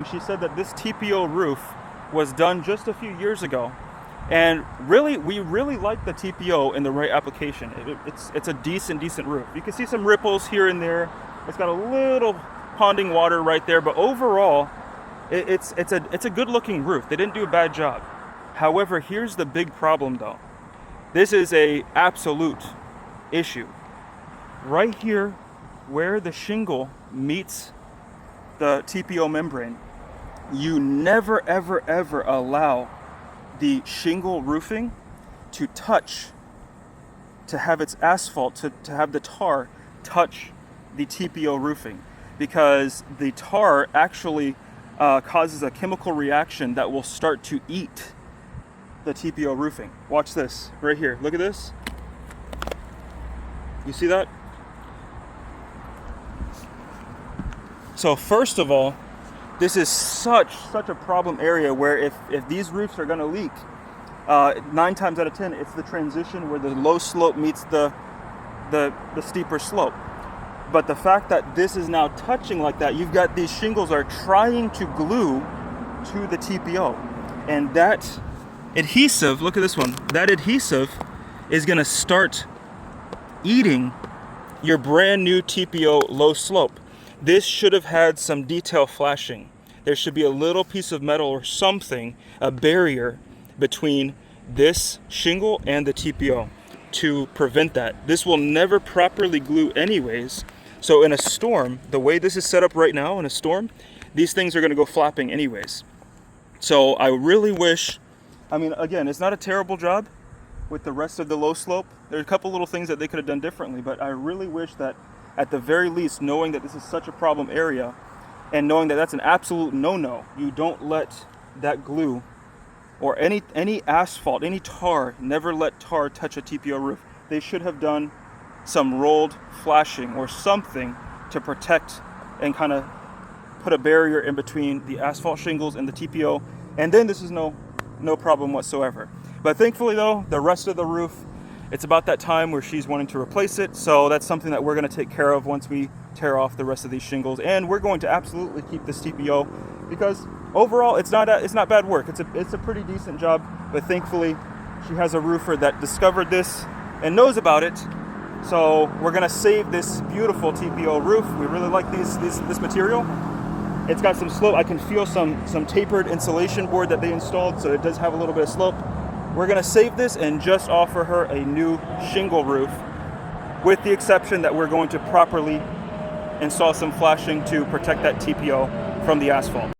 She said that this TPO roof was done just a few years ago, and really, we really like the TPO in the right application. It's a decent roof. You can see some ripples here and there. It's got a little ponding water right there, but overall, it's a good looking roof. They didn't do a bad job. However, here's the big problem though. This is a absolute issue. Right here, where the shingle meets the TPO membrane, you never ever allow the shingle roofing to have its asphalt, to have the tar touch the TPO roofing, because the tar actually causes a chemical reaction that will start to eat the TPO roofing. Watch this right here. Look at this. You see that? So first of all, this is such a problem area where if these roofs are going to leak, 9 times out of 10, it's the transition where the low slope meets the steeper slope. But the fact that this is now touching like that, you've got these shingles are trying to glue to the TPO. And that adhesive, look at this one, that adhesive is going to start eating your brand new TPO low slope. This should have had some detail flashing. There should be a little piece of metal or something, a barrier between this shingle and the TPO to prevent that. This will never properly glue anyways. So in a storm, the way this is set up right now in a storm, these things are going to go flapping anyways. So I really wish, I mean, again, it's not a terrible job with the rest of the low slope. There's a couple little things that they could have done differently, but I really wish that at the very least, knowing that this is such a problem area and knowing that that's an absolute no-no, you don't let that glue or any asphalt, any tar, never let tar touch a TPO roof. They should have done some rolled flashing or something to protect and kind of put a barrier in between the asphalt shingles and the TPO, and then this is no problem whatsoever. But thankfully though, the rest of the roof, it's about that time where she's wanting to replace it, so that's something that we're going to take care of once we tear off the rest of these shingles. And we're going to absolutely keep this TPO because overall it's not bad work. It's a pretty decent job, but thankfully she has a roofer that discovered this and knows about it. So we're going to save this beautiful TPO roof. We really like this material. It's got some slope. I can feel some tapered insulation board that they installed, so it does have a little bit of slope. We're going to save this and just offer her a new shingle roof, with the exception that we're going to properly install some flashing to protect that TPO from the asphalt.